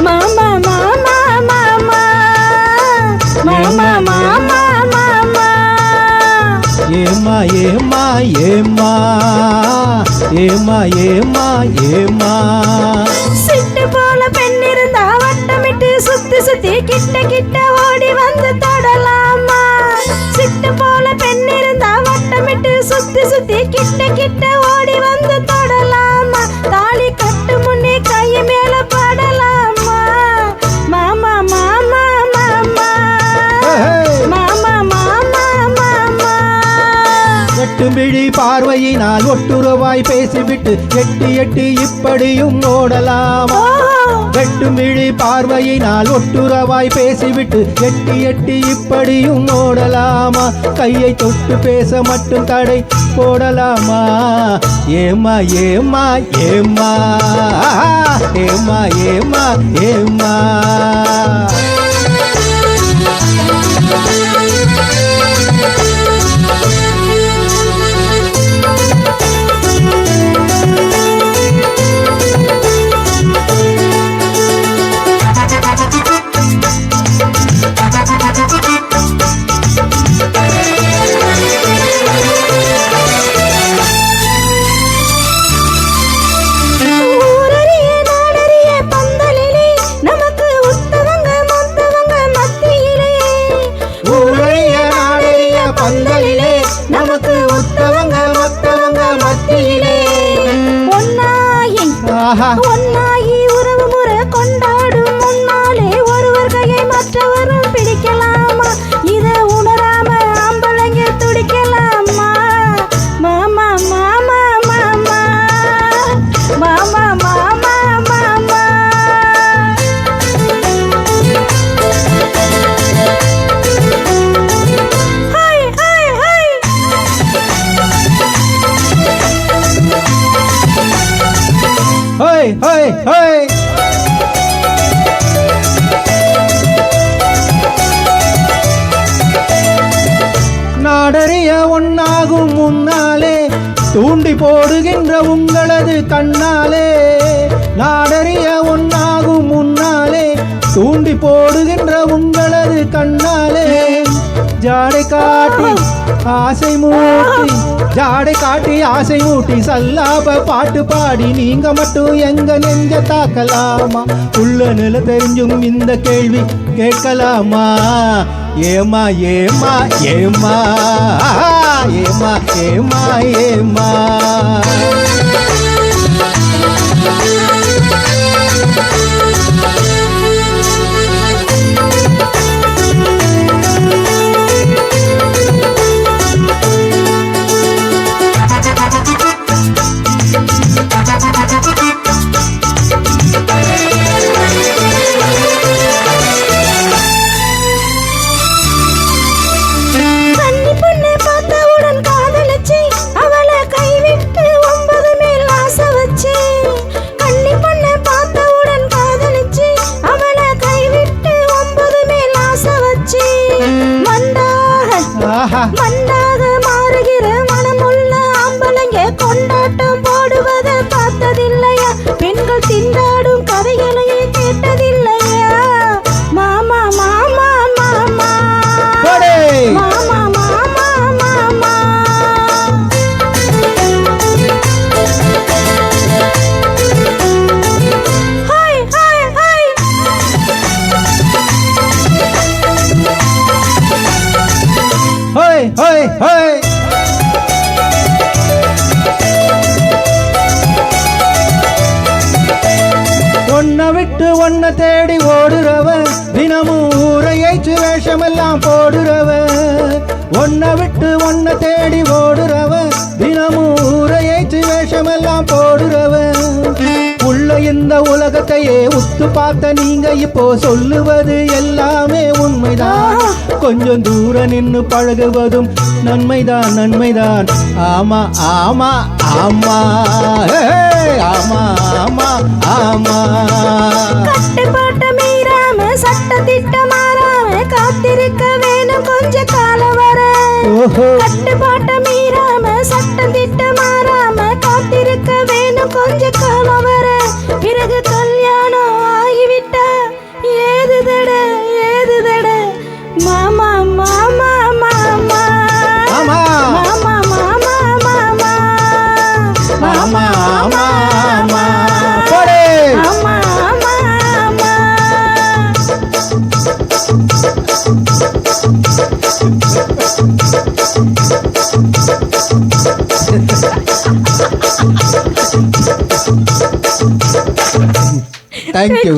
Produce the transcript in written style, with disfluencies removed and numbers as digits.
மாமா மாமா மாமா மாமா மாமா மாமா ஏமா ஏமா ஏமா ஏமா ஏமா ஏமா சிட்டு போல பெண் இருந்தா வட்டமிட்டு சுத்தி சுத்தி கிட்ட கிட்ட ஓடி வந்து தொடலாமா சிட்டு போல பெண் இருந்தா வட்டமிட்டு சுத்தி சுத்தி கிட்ட கிட்ட ஓடி வந்து தொடலாமா தாலி கட்டு முன்னே கை மேல படலாமா மாமா மாமா மாமா மாமா மாமா மாமா வெட்டுமிழி பார்வையினால் ஒட்டுறவாய் பேசிவிட்டு எட்டி எட்டி இப்படியும் ஓடலாமா வெட்டுமிழி பார்வையினால் ஒட்டுறவாய் பேசிவிட்டு எட்டி எட்டி இப்படியும் ஓடலாமா கையை தொட்டு பேச மட்டும் தடை போடலாமா ஏமா ஏமா ஏமா ஏமா ஏமா ஏமா நமக்கு உத்தவங்க மத்தவங்க மத்தியிலே ஒன்னாகி உறவு முறை கொண்டாடும் முன்னாலே ஒருவர் கையை மற்றவரும் பிடிக்கலாமா இதை உணராம ஆம்பளைங்க துடிக்கலாமா மாமா மாமா மாமா மாமா மாமா மாமா ஹோய் ஹோய் ஹோய் நாடறிய ஒன்னாகும் முன்னாலே தூண்டி போடுகின்ற உங்களது கண்ணாலே நாடறிய ஒன்னாகும் முன்னாலே தூண்டி போடுகின்ற உங்களது கண்ணாலே ஜாடை காட்டி ஆசை மூட்டி ஜாடை காட்டி ஆசை மூட்டி சல்லாப பாட்டு பாடி நீங்க மட்டும் எங்க நெஞ்ச தாக்கலாமா உள்ள நில தெரிஞ்சும் இந்த கேள்வி கேட்கலாமா ஏமா ஏமா ஏமா ஏமா ஏமா ஏமா மண்டாக மாறுகிற மனமுள்ள ஆம்பளைங்க கொண்டாட்டம் போடுவதை பார்த்ததில்லையா பெண்கள் திண்டாடும் கதைகளையே கேட்டதில்லையா மாமா மாமா மாமா மாமா மாமா மாமா ஹாய் ஹாய் ஹாய் ஹோய் ஹோய் ஹோய் ஒன்ன விட்டு ஒன்ன தேடி ஓடுறவன் தினமும் ஊரையைச்சு வேஷமெல்லாம் போடுறவன் ஒன்ன விட்டு ஒன்ன தேடி ஓடுறவன் தினமும் ஊரையைச்சு வேஷமெல்லாம் போடுறவன் உள்ள இந்த உலகத்தையே உத்து பார்த்த நீங்க இப்போ சொல்லுவது எல்லாமே உண்மைதான் கொஞ்சம் தூரம் நின்னு பழகுவதும் நன்மைதான் நன்மைதான் ஆமா ஆமா ஆமா ஆமா ஆமா ஆமா கட்டுப்பாட்ட மீறாம சட்ட திட்ட மாறாம காத்திருக்க வேணும் கொஞ்ச காலம் வர கட்டுப்பாட்ட மீறாம சட்ட திட்ட மாறாம காத்திருக்க வேணும் கொஞ்ச காலம் வர பிறகு கல்யாணம் ஆகி தேங்க்யூ